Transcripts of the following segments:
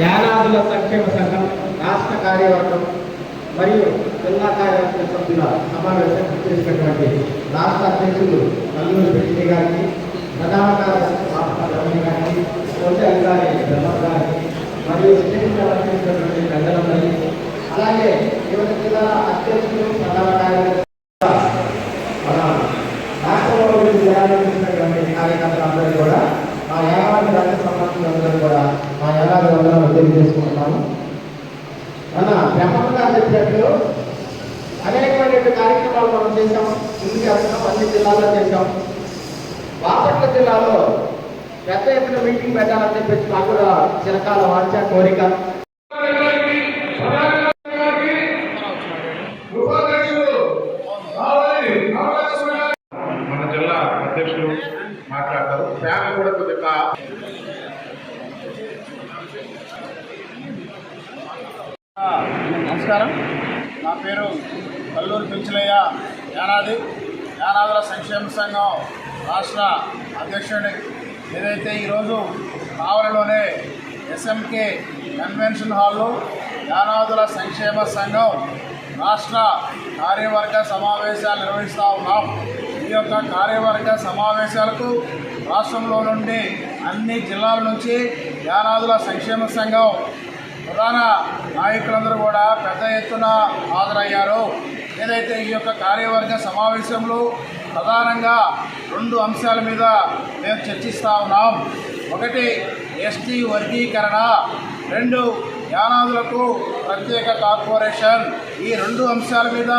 యానాదుల సంక్షేమ సంఘం రాష్ట్ర కార్యవర్గం మరియు జిల్లా కార్యవర్గ సభ్యుల సమావేశం చేసినటువంటి రాష్ట్ర అధ్యక్షులు కల్లూరి పెట్టి గారికి, ప్రధాన కార్యదర్శి రమణి గారికి, కొత్త అధికారి బ్రహ్మ గారికి మరియు చేసినటువంటి పెద్దలందరికీ, అలాగే వివిధ జిల్లాల అధ్యక్షులు ప్రధాన కార్యదర్శి మన రాష్ట్రంలో చేయాలనుకున్నటువంటి కార్యకర్తలందరూ కూడా మా యానాది రాష్ట్ర సంబంధించినందరూ కూడా మా యానాది వందనాలు తెలియజేసుకుంటున్నాము. మన బ్రహ్మం గారు చెప్పినట్లు అనేకమైనటువంటి కార్యక్రమాలు మనం చేసాం, ముందు చేస్తున్నాం, అన్ని జిల్లాల్లో చేసాం. బాపట్ల జిల్లాలో పెద్ద ఎత్తున మీటింగ్ పెట్టాలని చెప్పేసి నాకు కూడా చిరకాల వాంఛ కోరిక. మన జిల్లా అధ్యక్షులు మాట్లాడతారు. ఫ్యాన్ కూడా కొద్దిగా నమస్కారం. నా పేరు కల్లూరి పెంచలయ్య, యానాదుల సంక్షేమ సంఘం రాష్ట్ర అధ్యక్షుడిని. ఏదైతే ఈరోజు కావలిలోనే ఎస్ఎంకే కన్వెన్షన్ హాల్లో యానాదుల సంక్షేమ సంఘం రాష్ట్ర కార్యవర్గ సమావేశాలు నిర్వహిస్తూ ఉన్నాం. ఈ యొక్క కార్యవర్గ సమావేశాలకు రాష్ట్రంలో నుండి అన్ని జిల్లాల నుంచి యానాదుల సంక్షేమ సంఘం ప్రధాన నాయకులందరూ కూడా పెద్ద ఎత్తున హాజరయ్యారు. ఏదైతే ఈ యొక్క కార్యవర్గ సమావేశంలో ప్రధానంగా 2 అంశాల మీద మేము చర్చిస్తూ ఉన్నాం. ఒకటి ఎస్టీ వర్గీకరణ, 2 యానాదులకు ప్రత్యేక కార్పొరేషన్. ఈ 2 అంశాల మీద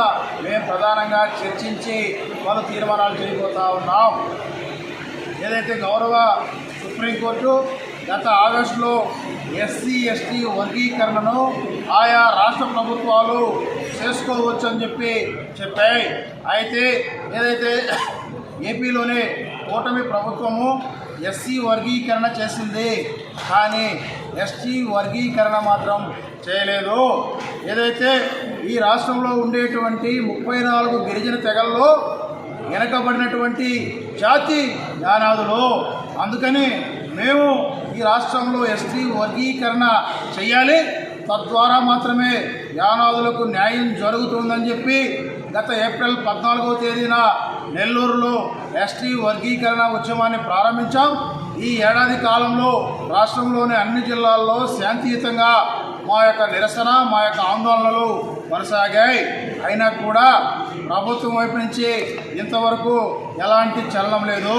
మేము ప్రధానంగా చర్చించి పలు తీర్మానాలు చేయబోతూ ఉన్నాం. ఏదైతే గౌరవ సుప్రీంకోర్టు గత ఆగస్టులో ఎస్సీ ఎస్టీ వర్గీకరణను ఆయా రాష్ట్ర ప్రభుత్వాలు చేసుకోవచ్చని చెప్పాయి. అయితే ఏదైతే ఏపీలోనే కూటమి ప్రభుత్వము ఎస్సీ వర్గీకరణ చేసింది, కానీ ఎస్టీ వర్గీకరణ మాత్రం చేయలేదు. ఏదైతే ఈ రాష్ట్రంలో ఉండేటువంటి 34 గిరిజన తెగల్లో వెనకబడినటువంటి జాతి యానాదులు. అందుకని మేము ఈ రాష్ట్రంలో ఎస్టీ వర్గీకరణ చేయాలి, తద్వారా మాత్రమే యానాదులకు న్యాయం జరుగుతుందని చెప్పి గత ఏప్రిల్ 14వ తేదీన నెల్లూరులో ఎస్టీ వర్గీకరణ ఉద్యమాన్ని ప్రారంభించాం. ఈ ఏడాది కాలంలో రాష్ట్రంలోని అన్ని జిల్లాల్లో శాంతియుతంగా మా యొక్క నిరసన, మా యొక్క ఆందోళనలు కొనసాగాయి. అయినా కూడా ప్రభుత్వం వైపు నుంచి ఇంతవరకు ఎలాంటి చలనం లేదు.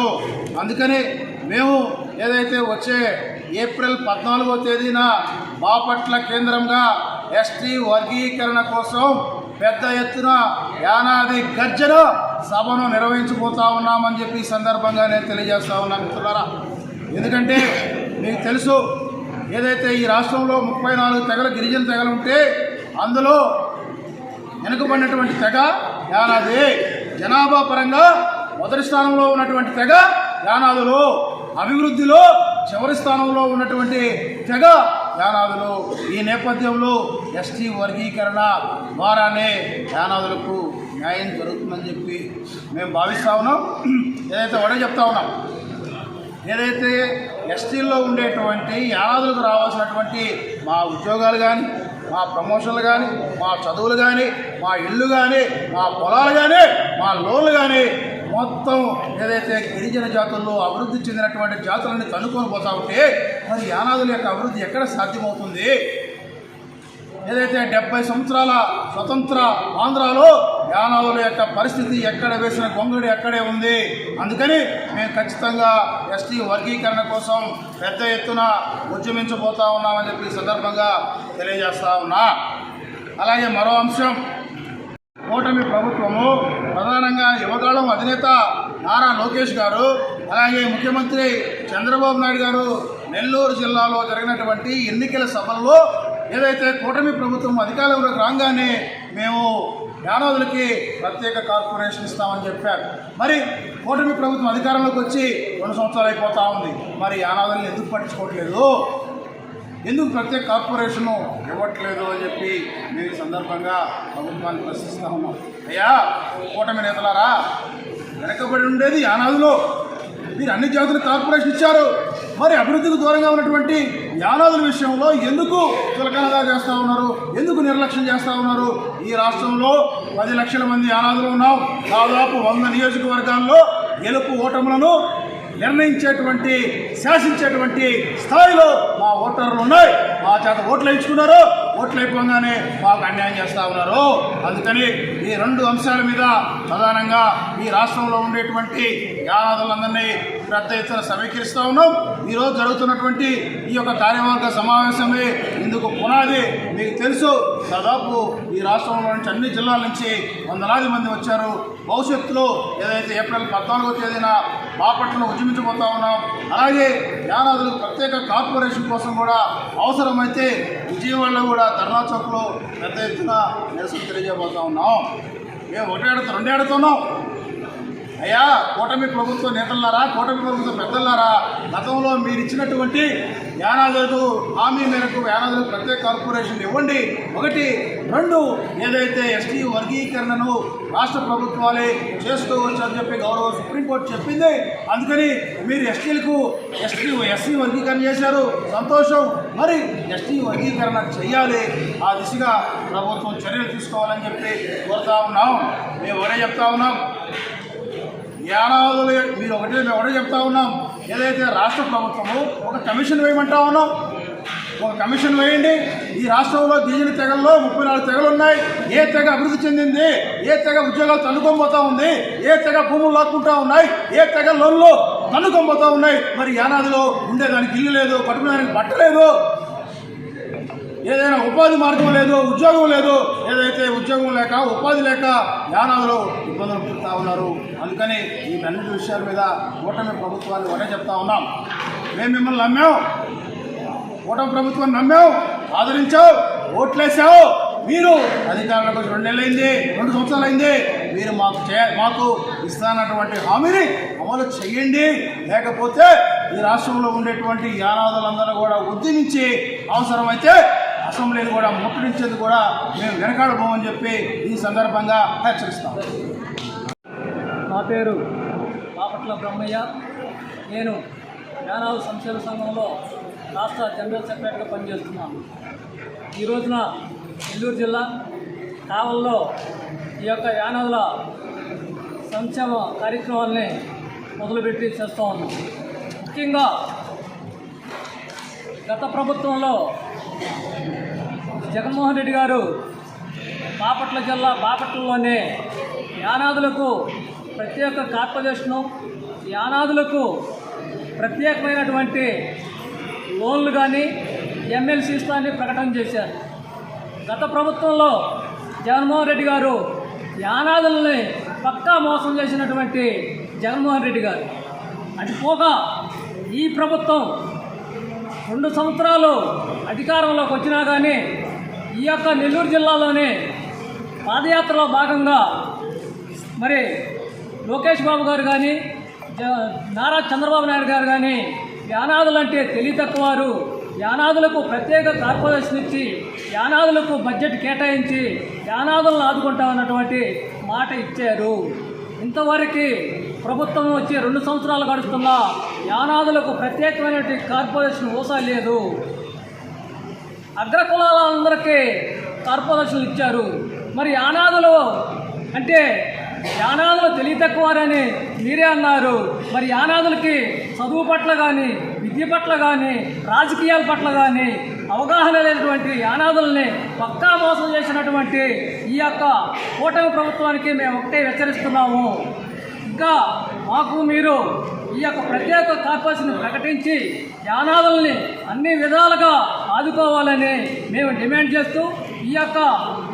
అందుకని మేము ఏదైతే వచ్చే ఏప్రిల్ 14వ తేదీన బాపట్ల కేంద్రంగా ఎస్టీ వర్గీకరణ కోసం పెద్ద ఎత్తున యానాది గర్జన సభను నిర్వహించబోతా ఉన్నామని చెప్పి ఈ సందర్భంగా నేను తెలియజేస్తా ఉన్నాను మిత్రులారా. ఎందుకంటే మీకు తెలుసు, ఏదైతే ఈ రాష్ట్రంలో 34 తెగలు గిరిజన తెగలు ఉంటే అందులో వెనుకబడినటువంటి తెగ యానాది. జనాభా పరంగా మొదటి స్థానంలో ఉన్నటువంటి తెగ యానాదులు, అభివృద్ధిలో చివరి స్థానంలో ఉన్నటువంటి తెగ యానాదులు. ఈ నేపథ్యంలో ఎస్టీ వర్గీకరణ ద్వారానే యానాదులకు న్యాయం జరుగుతుందని చెప్పి మేము భావిస్తూ ఉన్నాం. ఏదైతే ఒకటే చెప్తా ఉన్నాం, ఏదైతే ఎస్టీల్లో ఉండేటువంటి యానాదులకు రావాల్సినటువంటి మా ఉద్యోగాలు కానీ, మా ప్రమోషన్లు కానీ, మా చదువులు కానీ, మా ఇళ్ళు కానీ, మా పొలాలు కానీ, మా లోన్లు కానీ మొత్తం ఏదైతే గిరిజన జాతుల్లో అభివృద్ధి చెందినటువంటి జాతులని తన్నుకొని పోతా ఉంటే మరి యానాదుల యొక్క అభివృద్ధి ఎక్కడ సాధ్యమవుతుంది? ఏదైతే 70 సంవత్సరాల స్వతంత్ర ఆంధ్రాలో యానాదుల యొక్క పరిస్థితి ఎక్కడ వేసిన గొంగడి అక్కడే ఉంది. అందుకని మేము ఖచ్చితంగా ఎస్టీ వర్గీకరణ కోసం పెద్ద ఎత్తున ఉద్యమించబోతా ఉన్నామని చెప్పి సందర్భంగా తెలియజేస్తా ఉన్నా. అలాగే మరో అంశం, కూటమి ప్రభుత్వము ప్రధానంగా యువగాళం అధినేత నారా లోకేష్ గారు, అలాగే ముఖ్యమంత్రి చంద్రబాబు నాయుడు గారు నెల్లూరు జిల్లాలో జరిగినటువంటి ఎన్నికల సభల్లో ఏదైతే కూటమి ప్రభుత్వం అధికారంలోకి రాగానే మేము యానాదులకి ప్రత్యేక కార్పొరేషన్ ఇస్తామని చెప్పారు. మరి కూటమి ప్రభుత్వం అధికారంలోకి వచ్చి 2 సంవత్సరాలు అయిపోతూ ఉంది. మరి యానాదులను ఎందుకు పట్టించుకోవట్లేదు? ఎందుకు ప్రత్యేక కార్పొరేషను ఇవ్వట్లేదు అని చెప్పి మేము ఈ సందర్భంగా ప్రభుత్వాన్ని ప్రశ్నిస్తూ ఉన్నాం. అయ్యా కూటమి నేతలారా, వెనకబడి ఉండేది యానాదులో మీరు అన్ని జాతుల కార్పొరేషన్ ఇచ్చారు. మరి అభివృద్ధికి దూరంగా ఉన్నటువంటి యానాదుల విషయంలో ఎందుకు చులకనగా చేస్తూ ఉన్నారు, ఎందుకు నిర్లక్ష్యం చేస్తూ ఉన్నారు? ఈ రాష్ట్రంలో 10 లక్షల మంది యానాదులు ఉన్నాం. దాదాపు 100 నియోజకవర్గాల్లో గెలుపు ఓటములను నిర్ణయించేటువంటి, శాసించేటువంటి స్థాయిలో మా ఓటర్లు ఉన్నాయి. మా చేత ఓట్లు వేయించుకున్నారు. ఓట్లు అయిపోగానే మాకు అన్యాయం చేస్తూ ఉన్నారు. అందుకని ఈ 2 అంశాల మీద ప్రధానంగా ఈ రాష్ట్రంలో ఉండేటువంటి యానాదులందరినీ పెద్ద ఎత్తున సమీకరిస్తూ ఉన్నాం. ఈరోజు జరుగుతున్నటువంటి ఈ యొక్క కార్యవర్గ సమావేశమే ఇందుకు పునాది. మీకు తెలుసు, దాదాపు ఈ రాష్ట్రంలో నుంచి అన్ని జిల్లాల నుంచి వందలాది మంది వచ్చారు. భవిష్యత్తులో ఏదైతే ఏప్రిల్ 14వ తేదీన బాపట్లను ఉద్యమించబోతా ఉన్నాం, అలాగే యానాదులకు ప్రత్యేక కార్పొరేషన్ కోసం కూడా అవసరమైతే విజయవాడలో కూడా ధర్నా చౌక్లో పెద్ద ఎత్తున నిరసన తెలియజేయబోతా ఉన్నాం. మేము రెండే అడుగుతున్నాం. అయ్యా కూటమి ప్రభుత్వ నేతలారా, కూటమి ప్రభుత్వ పెద్దలారా, గతంలో మీరు ఇచ్చినటువంటి యానాదులకు హామీ మేరకు యానాదులకు ప్రత్యేక కార్పొరేషన్ ఇవ్వండి. 1, 2 ఏదైతే ఎస్టీ వర్గీకరణను రాష్ట్ర ప్రభుత్వాలే చేసుకోవచ్చు అని చెప్పి గౌరవ సుప్రీంకోర్టు చెప్పింది. అందుకని మీరు ఎస్సీ వర్గీకరణ చేశారు, సంతోషం. మరి ఎస్టీ వర్గీకరణ చెయ్యాలి, ఆ దిశగా ప్రభుత్వం చర్యలు తీసుకోవాలని చెప్పి కోరుతా ఉన్నాం. మేము ఒకటే చెప్తా ఉన్నాం, యానాదులు మేము ఒకటే చెప్తా ఉన్నాం. ఏదైతే రాష్ట్ర ప్రభుత్వము ఒక కమిషన్ వేయమంటా ఉన్నాం, ఒక కమిషన్ వేయండి. ఈ రాష్ట్రంలో గిరిజన తెగల్లో 34 తెగలు ఉన్నాయి. ఏ తెగ అభివృద్ధి చెందింది, ఏ తెగ ఉద్యోగాలు తన్నుకోబోతా ఉంది, ఏ తెగ భూములు లాక్కుంటా ఉన్నాయి, ఏ తెగ లోన్లు తన్నుకోబోతా ఉన్నాయి. మరి యానాదులో ఉండేదానికి ఇల్లు లేదు, పట్టుకునేదానికి బట్ట లేదు, ఏదైనా ఉపాధి మార్గం లేదు, ఉద్యోగం లేదు. ఏదైతే ఉద్యోగం లేక, ఉపాధి లేక యానాదులో ఇబ్బందులు పడుతూ ఉన్నారు. అందుకని వీటన్నిటి విషయాల మీద కూటమి ప్రభుత్వాన్ని ఒకటే చెప్తా ఉన్నాం. మేము మిమ్మల్ని నమ్మాం, కూటమి ప్రభుత్వాన్ని నమ్మాం, ఆదరించావు, ఓట్లేసావు. మీరు అధికారులకు 2 నెలలైంది, 2 సంవత్సరాలైంది. మీరు మాకు ఇస్తానటువంటి హామీని అమలు చేయండి. లేకపోతే ఈ రాష్ట్రంలో ఉండేటువంటి యానాదులందరూ కూడా ఉద్యమించి అవసరమైతే అసెంబ్లీని కూడా ముట్టడించేందుకు కూడా మేము వెనకాడబోమని చెప్పి ఈ సందర్భంగా హెచ్చరిస్తాం. నా పేరు బాపట్ల బ్రహ్మయ్య. నేను యానాదు సంక్షేమ సంఘంలో రాష్ట్ర జనరల్ సెక్రటరీగా పనిచేస్తున్నాను. ఈ రోజున నెల్లూరు జిల్లా కావల్లో ఈ యొక్క యానాదుల సంక్షేమ కార్యక్రమాలని మొదలుపెట్టి చేస్తూ ఉన్నాం. ముఖ్యంగా గత ప్రభుత్వంలో జగన్మోహన్ రెడ్డి గారు బాపట్ల జిల్లా బాపట్లలోనే యానాదులకు ప్రత్యేక కార్పొరేషను, యానాదులకు ప్రత్యేకమైనటువంటి లోన్లు కానీ ఎమ్మెల్సీస్ కానీ ప్రకటన చేశారు. గత ప్రభుత్వంలో జగన్మోహన్ రెడ్డి గారు యానాదులని పక్కా మోసం చేసినటువంటి జగన్మోహన్ రెడ్డి గారు. అది పోగా ఈ ప్రభుత్వం 2 సంవత్సరాలు అధికారంలోకి వచ్చినా కానీ ఈ యొక్క నెల్లూరు జిల్లాలోనే పాదయాత్రలో భాగంగా మరి లోకేష్ బాబు గారు కానీ నారా చంద్రబాబు నాయుడు గారు కానీ యానాదులంటే తెలియతక్కువారు, యానాదులకు ప్రత్యేక కార్పొరేషన్ ఇచ్చి యానాదులకు బడ్జెట్ కేటాయించి యానాదులను ఆదుకుంటామన్నటువంటి మాట ఇచ్చారు. ఇంతవరకు ప్రభుత్వం వచ్చి 2 సంవత్సరాలు గడుస్తున్నా యానాదులకు ప్రత్యేకమైనటువంటి కార్పొరేషన్ ఊసా లేదు. అగ్రకులాలందరికీ కార్పొరేషన్లు ఇచ్చారు. మరి యానాదులు అంటే యానాదులు తెలియతక్కువారని మీరే అన్నారు. మరి యానాదులకి చదువు పట్ల కానీ, విద్య పట్ల కానీ, రాజకీయాల పట్ల కానీ అవగాహన లేనటువంటి యానాదుల్ని పక్కా మోసం చేసినటువంటి ఈ యొక్క కూటమి ప్రభుత్వానికి మేము ఒకటే హెచ్చరిస్తున్నాము. ఇంకా మాకు మీరు ఈ యొక్క ప్రత్యేక కార్పొరేషన్ ప్రకటించి యానాదుల్ని అన్ని విధాలుగా ఆదుకోవాలని మేము డిమాండ్ చేస్తూ ఈ యొక్క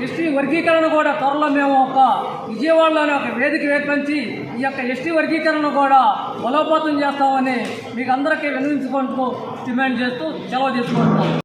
ఎస్టీ వర్గీకరణ కూడా త్వరలో మేము విజయవాడలోనే ఒక వేదిక ఏర్పరిచి ఈ యొక్క ఎస్టీ వర్గీకరణ కూడా బలోపేతం చేస్తామని మీకు అందరికీ విన్నవించుకుంటూ డిమాండ్ చేస్తూ సెలవు తీసుకుంటున్నాం.